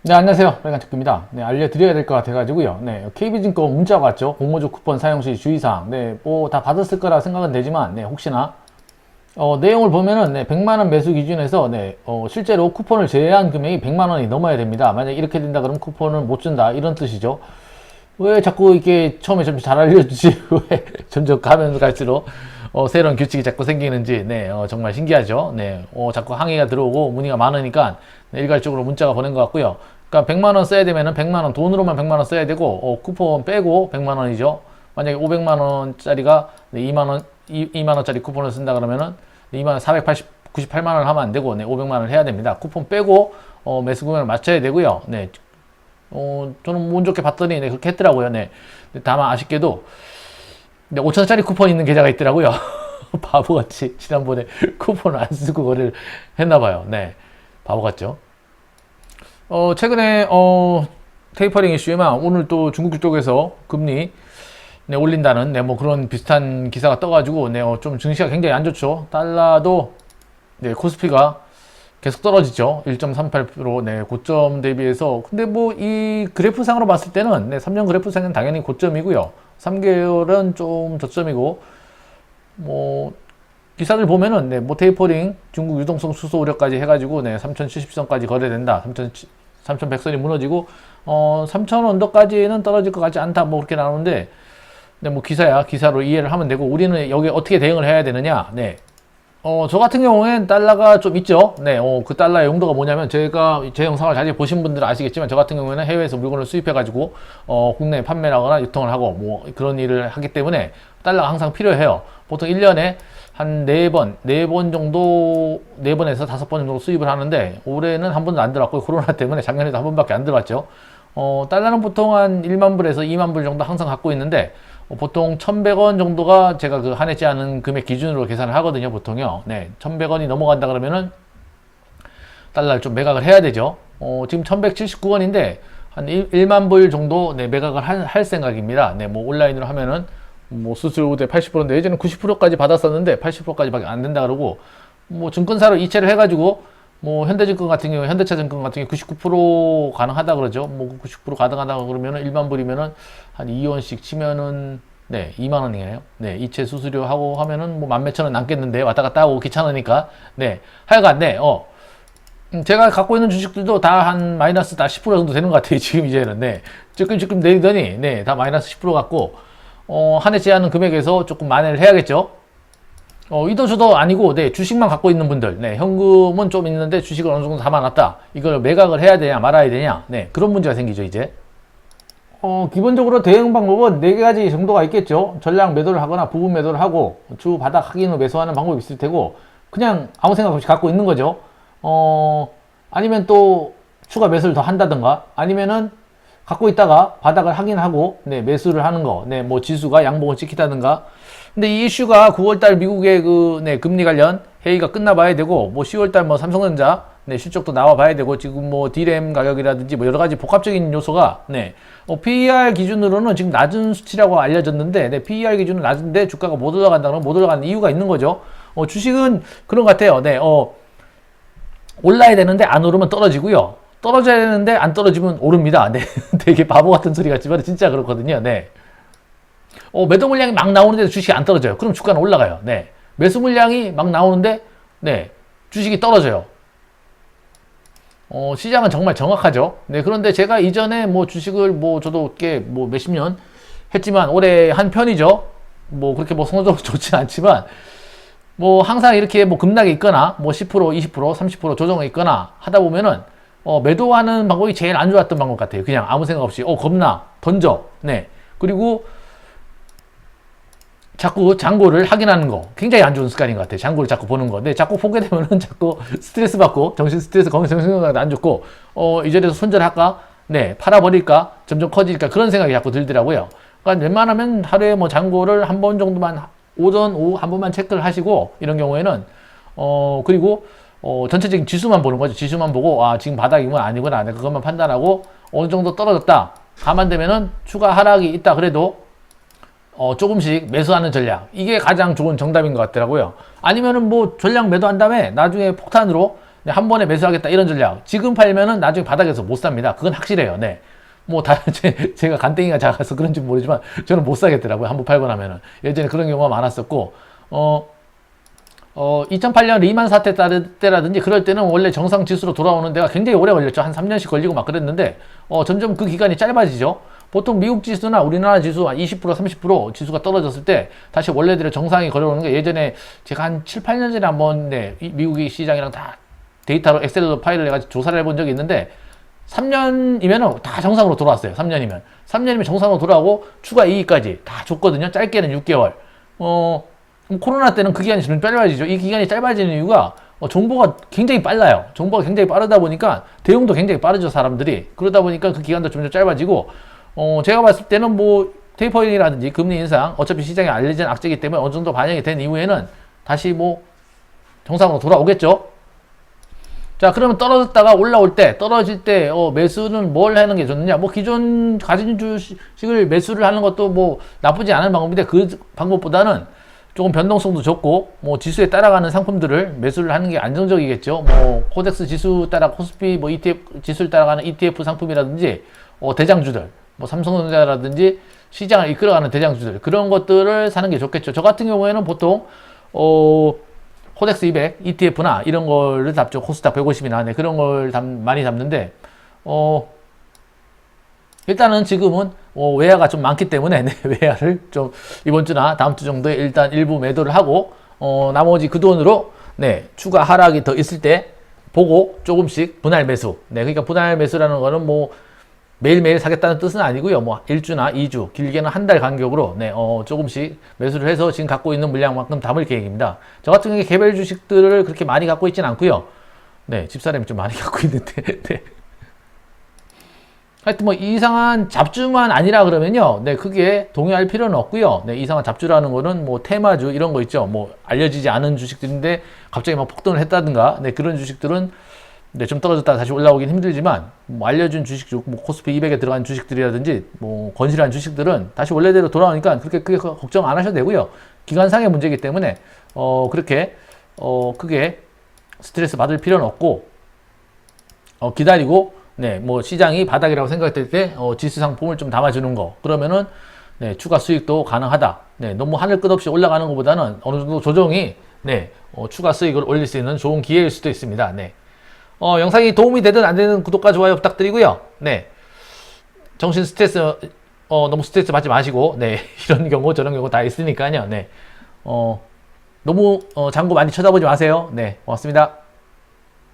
네, 안녕하세요. 빨간책입니다. 네, 알려드려야 될 것 같아가지고요. 네, KB증권 문자가 왔죠. 공모주 쿠폰 사용 시 주의사항. 네, 뭐 다 받았을 거라 생각은 되지만, 네, 혹시나 내용을 보면은, 네, 100만원 매수 기준에서, 네, 실제로 쿠폰을 제외한 금액이 100만원이 넘어야 됩니다. 만약 이렇게 된다 그러면 쿠폰을 못 준다. 이런 뜻이죠. 왜 자꾸 이렇게 처음에 좀 잘 알려주지? 왜 점점 가면 갈수록, 새로운 규칙이 자꾸 생기는지, 네, 정말 신기하죠. 네, 자꾸 항의가 들어오고 문의가 많으니까, 네, 일괄적으로 문자가 보낸 것 같고요. 그러니까 100만원 써야 되면은 100만원, 돈으로만 100만원 써야 되고, 쿠폰 빼고 100만원이죠. 만약에 500만원짜리가 2만원, 2만원짜리 쿠폰을 쓴다 그러면은 2만원 498만원 하면 안 되고, 네, 500만원 해야 됩니다. 쿠폰 빼고, 매수 금액을 맞춰야 되고요. 네, 저는 운 좋게 봤더니, 네, 그렇게 했더라고요. 네. 다만 아쉽게도, 네, 5천원짜리 쿠폰이 있는 계좌가 있더라고요. 바보같이 지난번에 쿠폰을 안 쓰고 거래를 했나봐요. 네. 바보 같죠? 최근에, 테이퍼링 이슈에만 오늘 또 중국 쪽에서 금리, 네, 올린다는, 네, 뭐 그런 비슷한 기사가 떠가지고, 네, 좀 증시가 굉장히 안 좋죠. 달러도, 네, 코스피가 계속 떨어지죠. 1.38%, 네, 고점 대비해서. 근데 뭐 이 그래프상으로 봤을 때는, 네, 3년 그래프상은 당연히 고점이고요. 3개월은 좀 저점이고, 뭐 기사들 보면은, 네, 뭐 테이퍼링, 중국 유동성 수소 우려까지 해가지고, 네, 3070선까지 거래된다. 3100선이 무너지고, 3000 언더까지는 떨어질 것 같지 않다. 뭐 그렇게 나오는데, 네, 뭐 기사야. 기사로 이해를 하면 되고, 우리는 여기 어떻게 대응을 해야 되느냐. 네. 저 같은 경우엔 달러가 좀 있죠. 네, 그 달러의 용도가 뭐냐면, 제가 제 영상을 자세히 보신 분들은 아시겠지만, 저 같은 경우에는 해외에서 물건을 수입해가지고, 국내에 판매를 하거나 유통을 하고, 뭐, 그런 일을 하기 때문에, 달러가 항상 필요해요. 보통 1년에 한 4번, 4번 정도, 4번에서 5번 정도 수입을 하는데, 올해는 한 번도 안 들어왔고, 코로나 때문에 작년에도 한 번밖에 안 들어왔죠. 달러는 보통 한 1만 불에서 2만 불 정도 항상 갖고 있는데, 보통 1100원 정도가 제가 그 한해지 않은 금액 기준으로 계산을 하거든요, 보통요. 네, 1100원이 넘어간다 그러면은 달러를 좀 매각을 해야 되죠. 지금 1179원인데 한 1만 불 정도, 네, 매각을 할 생각입니다. 네, 뭐 온라인으로 하면은 뭐 수수료 우대 80%인데 예전에 90%까지 받았었는데 80%까지밖에 안 된다 그러고, 뭐 증권사로 이체를 해가지고, 뭐 현대증권 같은 경우, 현대차증권 같은 경우 99% 가능하다 그러죠. 뭐 90% 가능하다 그러면은 1만 불이면은 한 2원씩 치면은, 네, 2만 원이네요. 네, 이체 수수료 하고 하면은 뭐 만 몇천 원 남겠는데, 왔다 갔다 하고 귀찮으니까. 네, 하여간, 네, 제가 갖고 있는 주식들도 다 한 마이너스 다 10% 정도 되는 것 같아요. 지금 이제는. 네, 조금 내리더니, 네, 다 마이너스 10% 갖고, 한해지 않은 금액에서 조금 만회를 해야겠죠. 이도저도 아니고, 네, 주식만 갖고 있는 분들, 네, 현금은 좀 있는데 주식을 어느 정도 담아놨다. 이걸 매각을 해야 되냐, 말아야 되냐, 네, 그런 문제가 생기죠, 이제. 기본적으로 대응 방법은 4가지 정도가 있겠죠. 전량 매도를 하거나 부분 매도를 하고, 주 바닥 확인 후 매수하는 방법이 있을 테고, 그냥 아무 생각 없이 갖고 있는 거죠. 아니면 또 추가 매수를 더 한다든가, 아니면은 갖고 있다가 바닥을 확인하고, 네, 매수를 하는 거, 네, 뭐 지수가 양봉을 찍히다든가. 근데 이 이슈가 9월달 미국의 네, 금리 관련 회의가 끝나봐야 되고, 뭐 10월달 뭐 삼성전자, 네, 실적도 나와봐야 되고, 지금 뭐 D램 가격이라든지 뭐 여러 가지 복합적인 요소가, 네, PER 기준으로는 지금 낮은 수치라고 알려졌는데, 네, PER 기준은 낮은데 주가가 못 올라간다 그러면 못 올라가는 이유가 있는 거죠. 주식은 그런 것 같아요. 네, 올라야 되는데 안 오르면 떨어지고요. 떨어져야 되는데 안 떨어지면 오릅니다. 네, 되게 바보 같은 소리 같지만 진짜 그렇거든요. 네. 매도 물량이 막 나오는데 주식이 안 떨어져요. 그럼 주가는 올라가요. 네. 매수 물량이 막 나오는데, 네, 주식이 떨어져요. 시장은 정말 정확하죠. 네, 그런데 제가 이전에 뭐 주식을 뭐 저도 꽤 뭐 몇십 년 했지만 올해 한 편이죠. 뭐 그렇게 뭐 성적으로 좋진 않지만, 뭐 항상 이렇게 뭐 급락이 있거나 뭐 10%, 20%, 30% 조정이 있거나 하다 보면은 매도하는 방법이 제일 안 좋았던 방법 같아요. 그냥 아무 생각 없이 겁나 던져. 네. 그리고 자꾸 잔고를 확인하는 거 굉장히 안 좋은 습관인 것 같아요. 잔고를 자꾸 보는 거. 근데 자꾸 보게 되면은 자꾸 스트레스 받고 정신 스트레스, 정신건강도 안 좋고, 이 자리에서 손절할까? 네, 팔아버릴까? 점점 커질까? 그런 생각이 자꾸 들더라고요. 그러니까 웬만하면 하루에 뭐 잔고를 한 번 정도만, 오전, 오후 한 번만 체크를 하시고, 이런 경우에는, 그리고, 전체적인 지수만 보는 거죠. 지수만 보고, 지금 바닥이구나, 아니구나. 네, 그것만 판단하고, 어느 정도 떨어졌다. 감안되면은 추가 하락이 있다 그래도, 조금씩 매수하는 전략. 이게 가장 좋은 정답인 것 같더라고요. 아니면은 뭐 전략 매도한 다음에 나중에 폭탄으로 한 번에 매수하겠다 이런 전략. 지금 팔면은 나중에 바닥에서 못 삽니다. 그건 확실해요. 네. 뭐 다 제가 간땡이가 작아서 그런지 모르지만 저는 못 사겠더라고요. 한번 팔고 나면은. 예전에 그런 경우가 많았었고 2008년 리만 사태 때라든지 그럴 때는 원래 정상 지수로 돌아오는 데가 굉장히 오래 걸렸죠. 한 3년씩 걸리고 막 그랬는데 점점 그 기간이 짧아지죠. 보통 미국 지수나 우리나라 지수 20% 30% 지수가 떨어졌을 때 다시 원래대로 정상이 걸어오는 게 예전에 제가 한 7, 8년 전에 한번 미국의 시장이랑 다 데이터로 엑셀로 파일을 해가지고 조사를 해본 적이 있는데 3년이면 다 정상으로 돌아왔어요. 3년이면 정상으로 돌아오고 추가 이익까지 다 줬거든요. 짧게는 6개월. 코로나 때는 그 기간이 좀 짧아지죠. 이 기간이 짧아지는 이유가 정보가 굉장히 빨라요. 정보가 굉장히 빠르다 보니까 대응도 굉장히 빠르죠, 사람들이. 그러다 보니까 그 기간도 점점 짧아지고 제가 봤을 때는 뭐 테이퍼링이라든지 금리 인상 어차피 시장에 알려진 악재이기 때문에 어느 정도 반영이 된 이후에는 다시 뭐 정상으로 돌아오겠죠. 자, 그러면 떨어졌다가 올라올 때, 떨어질 때, 매수는 뭘 하는 게 좋느냐? 뭐, 기존 가진 주식을 매수를 하는 것도 뭐, 나쁘지 않은 방법인데, 그 방법보다는 조금 변동성도 적고, 뭐, 지수에 따라가는 상품들을 매수를 하는 게 안정적이겠죠. 뭐, 코덱스 지수 따라, 코스피, 뭐, ETF, 지수를 따라가는 ETF 상품이라든지, 대장주들, 뭐, 삼성전자라든지, 시장을 이끌어가는 대장주들, 그런 것들을 사는 게 좋겠죠. 저 같은 경우에는 보통, 코덱스 200, ETF나 이런 거를 잡죠. 코스닥 150이나 그런 걸 많이 잡는데 일단은 지금은 외야가 좀 많기 때문에 외야를 좀 이번 주나 다음 주 정도에 일단 일부 매도를 하고 나머지 그 돈으로 추가 하락이 더 있을 때 보고 조금씩 분할 매수. 그러니까 분할 매수라는 거는 뭐 매일매일 사겠다는 뜻은 아니고요. 뭐 1주나 2주, 길게는 한 달 간격으로 조금씩 매수를 해서 지금 갖고 있는 물량만큼 담을 계획입니다. 저 같은 경우에 개별 주식들을 그렇게 많이 갖고 있진 않고요. 집사람이 좀 많이 갖고 있는데. 하여튼 뭐 이상한 잡주만 아니라 그러면요. 크게 동요할 필요는 없고요. 이상한 잡주라는 거는 뭐 테마주 이런 거 있죠. 뭐 알려지지 않은 주식들인데 갑자기 막 폭등을 했다든가 그런 주식들은 좀 떨어졌다가 다시 올라오긴 힘들지만 뭐 알려준 주식, 뭐 코스피 200에 들어간 주식들이라든지 뭐 건실한 주식들은 다시 원래대로 돌아오니까 그렇게 크게 걱정 안 하셔도 되고요. 기간상의 문제이기 때문에 그렇게 크게 스트레스 받을 필요는 없고 기다리고 뭐 시장이 바닥이라고 생각될 때 지수 상품을 좀 담아주는 거 그러면은 추가 수익도 가능하다. 너무 하늘 끝 없이 올라가는 것보다는 어느 정도 조정이 추가 수익을 올릴 수 있는 좋은 기회일 수도 있습니다. 영상이 도움이 되든 안 되든 구독과 좋아요 부탁드리고요. 정신 스트레스 너무 스트레스 받지 마시고 이런 경우 저런 경우 다 있으니까요. 너무 장구 많이 쳐다보지 마세요. 고맙습니다.